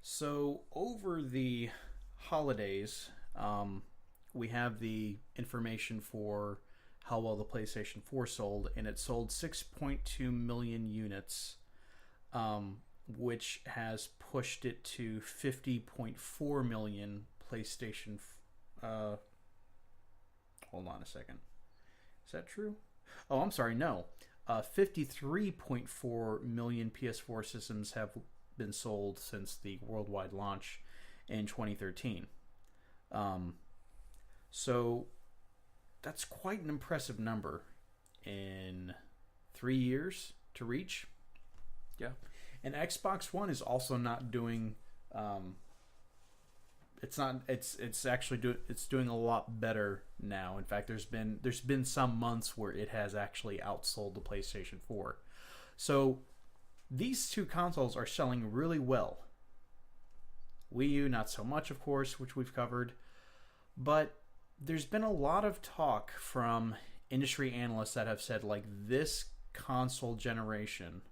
So over the holidays, we have the information for how well the PlayStation 4 sold, and it sold 6.2 million units, which has pushed it to 50.4 million PlayStation. Uh, Hold on a second. Is that true? Oh, I'm sorry. No. 53.4 million PS4 systems have been sold since the worldwide launch in 2013. Um, so that's quite an impressive number in 3 years to reach. Yeah. And Xbox One is also not doing. It's not. It's actually it's doing a lot better now. In fact, there's been some months where it has actually outsold the PlayStation 4. So these two consoles are selling really well. Wii U not so much, of course, which we've covered, but there's been a lot of talk from industry analysts that have said like this console generation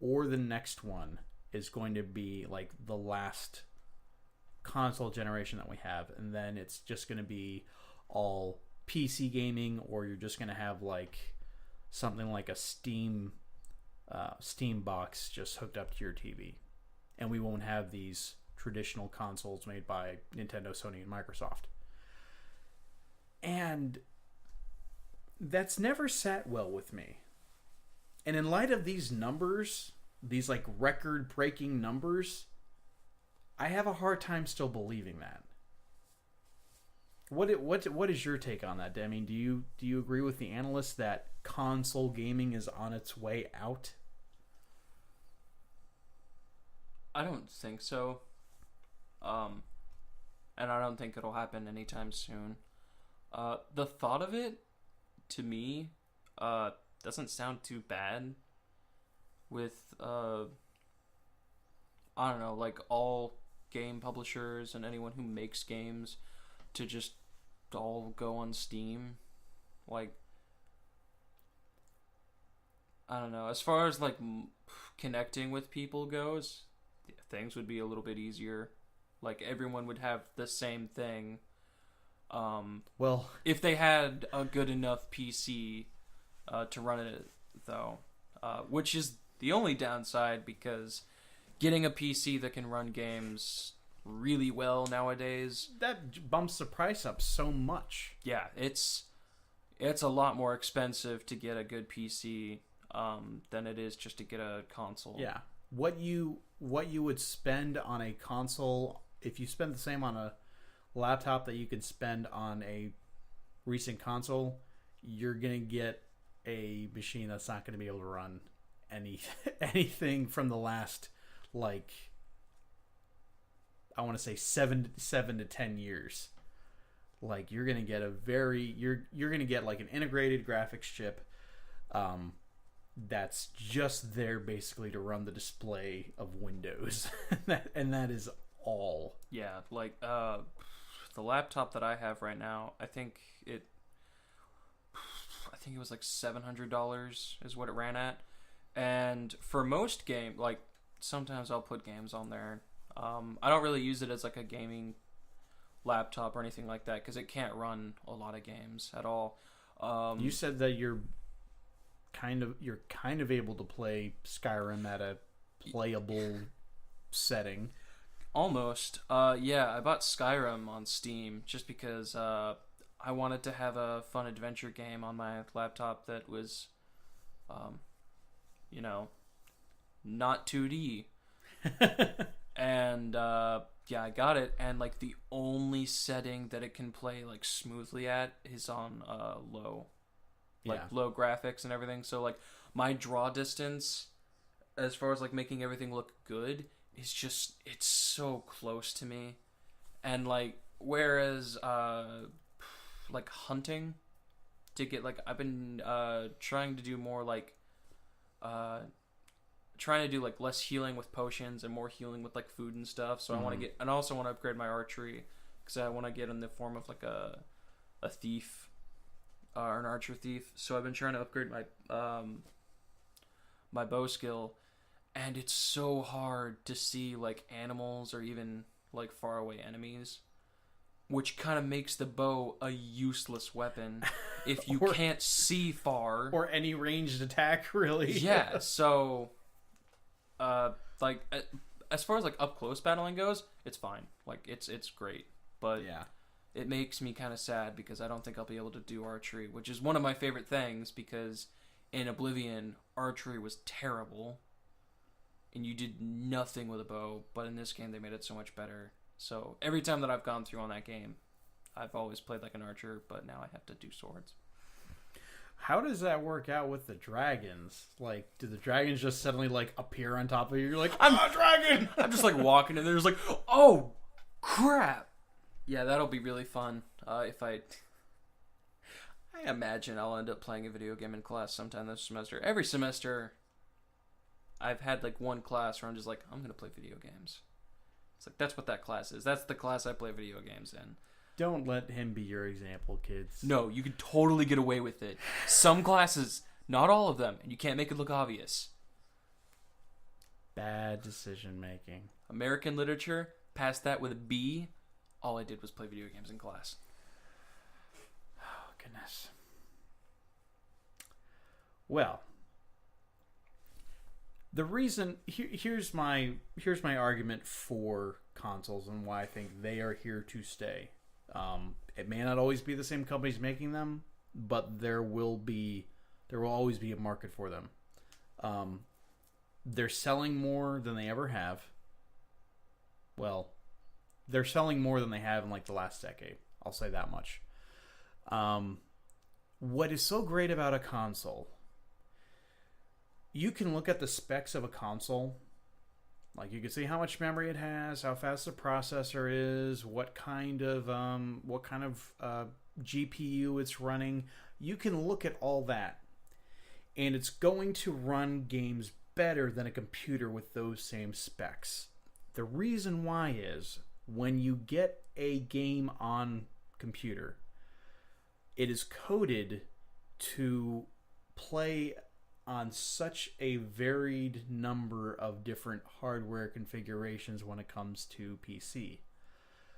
or the next one is going to be like the last console generation that we have, and then it's just going to be all PC gaming, or you're just going to have like something like a Steam box just hooked up to your TV, and we won't have these traditional consoles made by Nintendo, Sony, and Microsoft. And that's never sat well with me. And in light of these numbers, these like record-breaking numbers, I have a hard time still believing that. What is your take on that? I mean, do you agree with the analysts that console gaming is on its way out? I don't think so. And I don't think it'll happen anytime soon. The thought of it, to me, doesn't sound too bad. With I don't know, like all game publishers and anyone who makes games to just all go on Steam. Like, I don't know, as far as like connecting with people goes, things would be a little bit easier. Like everyone would have the same thing. Well, if they had a good enough PC to run it, though, which is the only downside, because getting a PC that can run games really well nowadays, that bumps the price up so much. Yeah, it's a lot more expensive to get a good PC than it is just to get a console. Yeah, what you would spend on a console, if you spend the same on a laptop that you could spend on a recent console, you're gonna get a machine that's not gonna be able to run anything from the last, like, I want to say 7 to 10 years. Like, you're gonna get you're gonna get like an integrated graphics chip that's just there basically to run the display of Windows. and that is all. Yeah, like the laptop that I have right now, I think it was like $700 is what it ran at. And for most game, like sometimes I'll put games on there. I don't really use it as like a gaming laptop or anything like that because it can't run a lot of games at all. You said that you're kind of able to play Skyrim at a playable setting. Almost. Yeah, I bought Skyrim on Steam just because I wanted to have a fun adventure game on my laptop that was, not 2D. And yeah, I got it, and like the only setting that it can play like smoothly at is on low. Like low graphics and everything. So like my draw distance as far as like making everything look good is just, it's so close to me. And like whereas like hunting to get like, I've been trying to do more like trying to do like less healing with potions and more healing with like food and stuff. So I want to get, and I also want to upgrade my archery because I want to get in the form of like a thief or an archer thief. So I've been trying to upgrade my my bow skill, and it's so hard to see like animals or even like faraway enemies, which kind of makes the bow a useless weapon if you can't see far or any ranged attack, really. Yeah, so like as far as like up close battling goes, it's fine. Like it's great, but yeah, it makes me kind of sad because I don't think I'll be able to do archery, which is one of my favorite things because in Oblivion, archery was terrible and you did nothing with a bow, but in this game they made it so much better. So every time that I've gone through on that game, I've always played like an archer, but now I have to do swords. How does that work out with the dragons? Like, do the dragons just suddenly like appear on top of you? You're like, I'm a dragon! I'm just like walking and there's like, oh crap! Yeah, that'll be really fun. If I imagine I'll end up playing a video game in class sometime this semester. Every semester, I've had like one class where I'm just like, I'm gonna play video games. It's like that's what that class is. That's the class I play video games in. Don't let him be your example, kids. No, you can totally get away with it. Some classes, not all of them, and you can't make it look obvious. Bad decision making. American literature, passed that with a B. All I did was play video games in class. Oh, goodness. Well, the reason here's my argument for consoles and why I think they are here to stay. It may not always be the same companies making them, but there will always be a market for them. They're selling more than they ever have. Well, they're selling more than they have in like the last decade. I'll say that much. What is so great about a console? You can look at the specs of a console. Like you can see how much memory it has, how fast the processor is, what kind of GPU it's running. You can look at all that, and it's going to run games better than a computer with those same specs. The reason why is when you get a game on computer, it is coded to play on such a varied number of different hardware configurations when it comes to PC.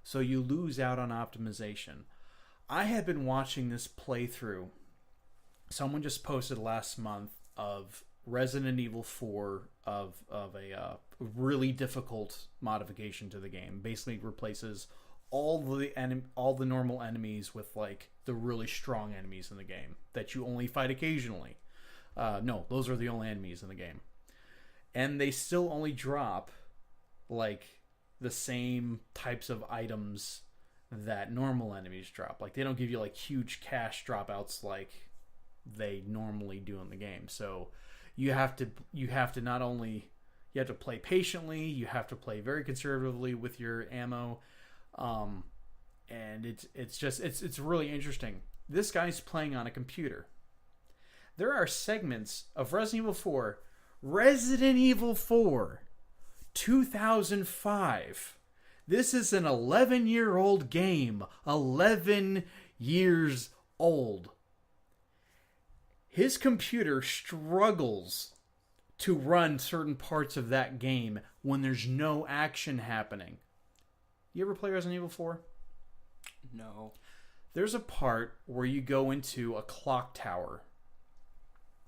So you lose out on optimization. I had been watching this playthrough. Someone just posted last month of Resident Evil 4 of a really difficult modification to the game. Basically replaces all the normal enemies with like the really strong enemies in the game that you only fight occasionally. No, those are the only enemies in the game. And they still only drop like the same types of items that normal enemies drop. Like they don't give you like huge cash dropouts like they normally do in the game. So you have to not only you have to play patiently, you have to play very conservatively with your ammo. And it's really interesting. This guy's playing on a computer. There are segments of Resident Evil 4, 2005. This is an 11-year-old game. 11 years old. His computer struggles to run certain parts of that game when there's no action happening. You ever play Resident Evil 4? No. There's a part where you go into a clock tower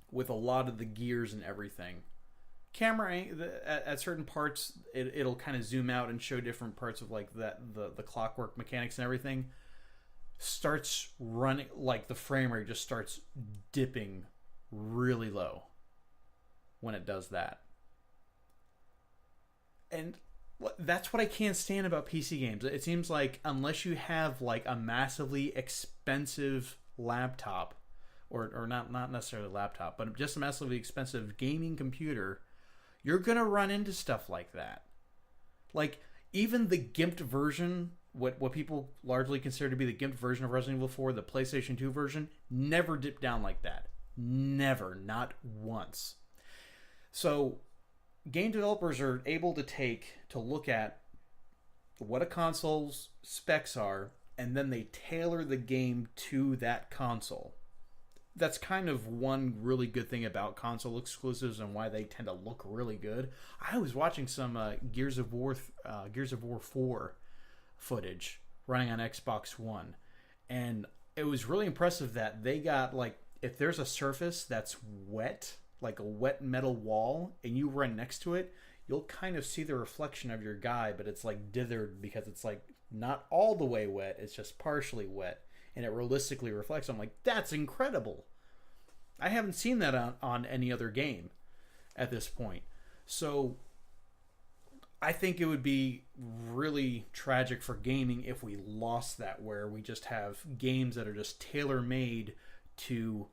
with a lot of the gears and everything. Camera at certain parts, it'll kind of zoom out and show different parts of like the clockwork mechanics and everything. Starts running, like the frame rate just starts dipping really low when it does that. And that's what I can't stand about PC games. It seems like unless you have like a massively expensive laptop, or not necessarily a laptop, but just a massively expensive gaming computer, you're going to run into stuff like that. Like, even the gimped version, what people largely consider to be the gimped version of Resident Evil 4, the PlayStation 2 version, never dipped down like that. Never. Not once. So, game developers are able to look at what a console's specs are, and then they tailor the game to that console. that's kind of one really good thing about console exclusives and why they tend to look really good. I was watching some Gears of War 4 footage running on Xbox One, and it was really impressive that they got, like, if there's a surface that's wet, like a wet metal wall, and you run next to it, you'll kind of see the reflection of your guy, but it's like dithered because it's like not all the way wet, it's just partially wet, and it realistically reflects. I'm like, that's incredible. I haven't seen that on any other game at this point. So I think it would be really tragic for gaming if we lost that, where we just have games that are just tailor-made to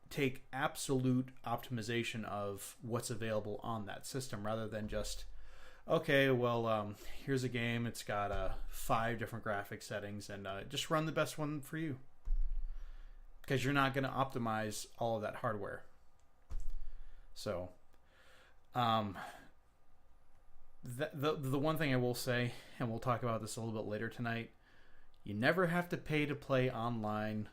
take absolute optimization of what's available on that system, rather than just, okay, well, here's a game, it's got 5 different graphic settings, and just run the best one for you, because you're not going to optimize all of that hardware. So the one thing I will say, and we'll talk about this a little bit later tonight, you never have to pay to play online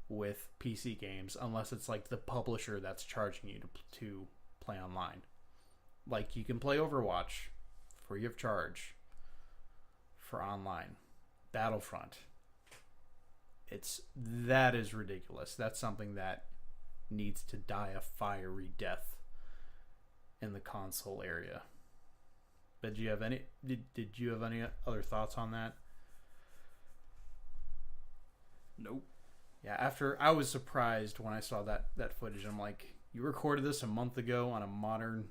with PC games unless it's like the publisher that's charging you to play online. Like, you can play Overwatch free of charge for online. Battlefront. That is ridiculous. That's something that needs to die a fiery death in the console area. But did you have any other thoughts on that? Nope. Yeah, after I was surprised when I saw that footage. I'm like, you recorded this a month ago on a modern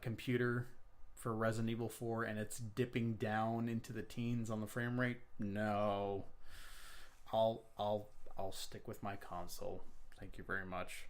computer for Resident Evil 4, and it's dipping down into the teens on the frame rate? No. I'll stick with my console. Thank you very much.